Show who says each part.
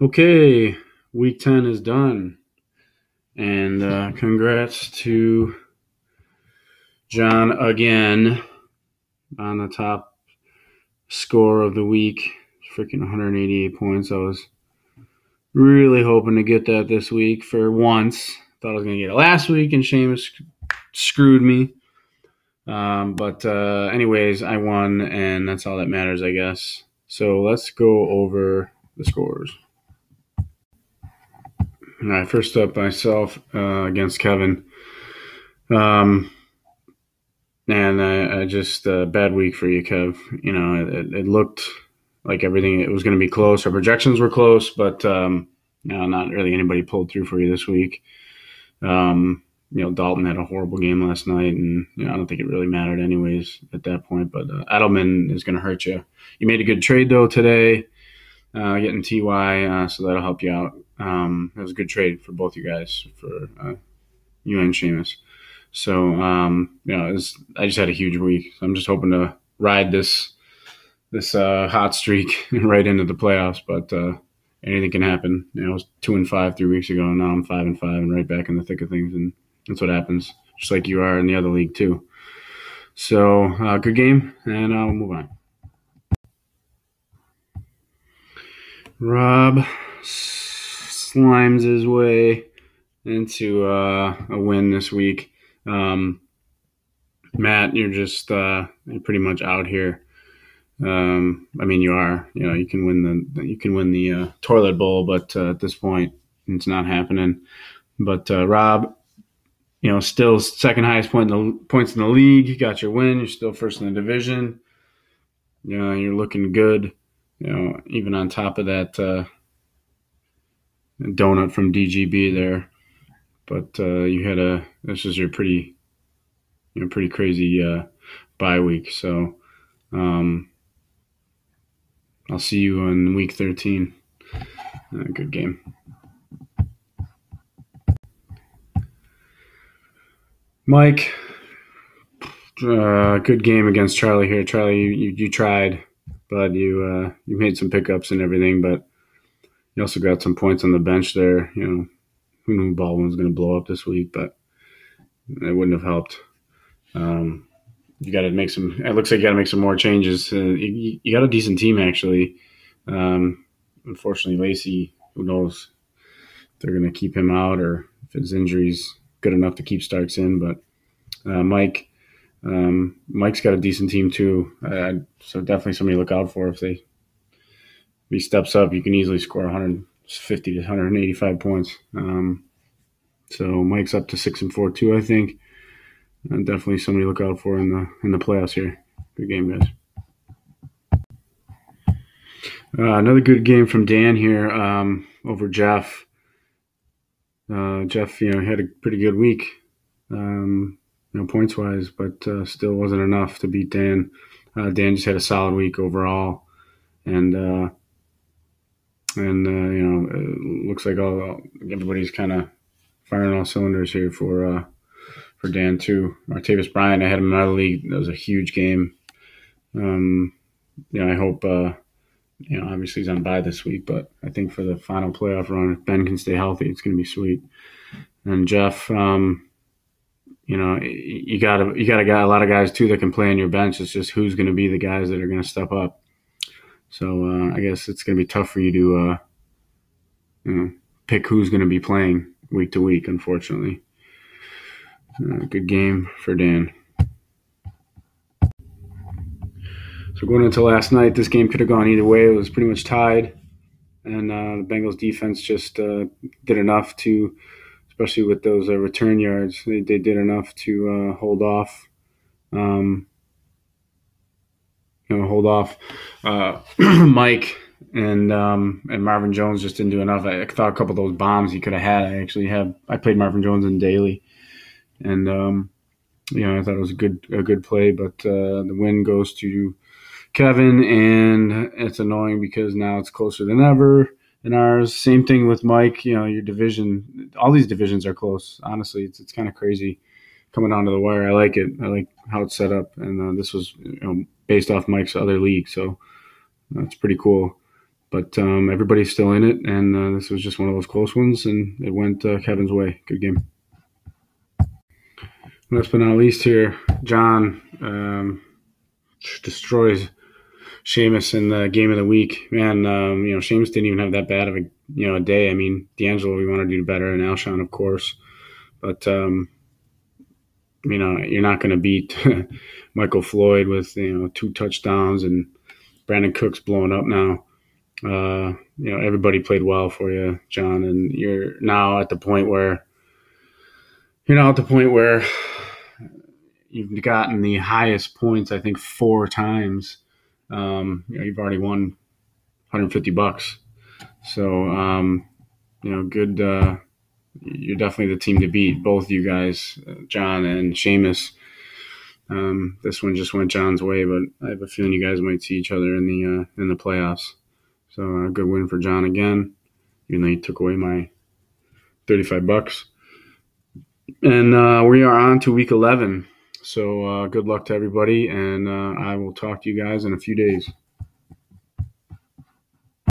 Speaker 1: Okay, week 10 is done. And congrats to John again on the top score of the week. Freaking 188 points. I was really hoping to get that this week for once. Thought I was going to get it last week, and Seamus screwed me. But anyways, I won, and that's all that matters, I guess. So let's go over the scores. All right, first up, myself against Kevin. And I just bad week for you, Kev. You know, it looked like everything it was going to be close. Our projections were close, but not really anybody pulled through for you this week. Dalton had a horrible game last night, and I don't think it really mattered anyways at that point. But Edelman is going to hurt you. You made a good trade though today, getting Ty, so that'll help you out. It was a good trade for both you guys, for you and Seamus. So I just had a huge week. So I'm just hoping to ride this hot streak right into the playoffs. But anything can happen. I was 2-5 3 weeks ago, and now I'm 5-5 and right back in the thick of things. And that's what happens, just like you are in the other league too. So good game, and I'll move on. Rob slimes his way into a win this week. Matt, you're just you're pretty much out here. You are. You can win the toilet bowl, but at this point, it's not happening. But Rob, still second highest points in the league. You got your win. You're still first in the division. You're looking good. Even on top of that donut from DGB there. But this is your pretty crazy bye week. So I'll see you in week 13. Good game. Mike, good game against Charlie here. Charlie, you tried, but you made some pickups and everything, but you also got some points on the bench there. Who knew Baldwin was going to blow up this week, but it wouldn't have helped. You got to make some. It looks like you got to make some more changes. You got a decent team actually. Unfortunately, Lacey. Who knows if they're going to keep him out or if his injury's good enough to keep Starks in. But Mike's got a decent team too. So definitely somebody to look out for. If he steps up, you can easily score 150 to 185 points. So Mike's up to 6-4 too, I think. And definitely somebody to look out for in the playoffs here. Good game, guys. Another good game from Dan here over Jeff. Jeff, had a pretty good week, points wise, but still wasn't enough to beat Dan. Dan just had a solid week overall, and it looks like everybody's kind of firing all cylinders here for Dan too. Martavis Bryant, I had him in another league. That was a huge game. I hope. Obviously he's on bye this week, but I think for the final playoff run, if Ben can stay healthy, it's going to be sweet. And Jeff, you got a lot of guys too that can play on your bench. It's just who's going to be the guys that are going to step up. So I guess it's going to be tough for you to pick who's going to be playing week to week. Unfortunately, good game for Dan. So going into last night, this game could have gone either way. It was pretty much tied, and the Bengals defense just did enough to, especially with those return yards, they did enough to hold off. Mike and Marvin Jones just didn't do enough. I thought a couple of those bombs he could have had. I played Marvin Jones in daily, and I thought it was a good play, but the win goes to Kevin, and it's annoying because now it's closer than ever in ours. Same thing with Mike. Your division, all these divisions are close. Honestly, it's kind of crazy coming down to the wire. I like it. I like how it's set up, and this was based off Mike's other league, so that's pretty cool. But everybody's still in it, and this was just one of those close ones, and it went Kevin's way. Good game. Last but not least here, John destroys Sheamus in the game of the week. Man, Sheamus didn't even have that bad of a day. I mean, D'Angelo, we want to do better, and Alshon, of course. But, you're not going to beat Michael Floyd with, 2 touchdowns, and Brandon Cook's blowing up now. Everybody played well for you, John, and you're now at the point where you've gotten the highest points, I think, 4 times. You've already won $150. So, good. You're definitely the team to beat, both you guys, John and Sheamus. This one just went John's way, but I have a feeling you guys might see each other in the playoffs. So a good win for John again, even though he took away my $35. And we are on to week 11. So good luck to everybody, and I will talk to you guys in a few days.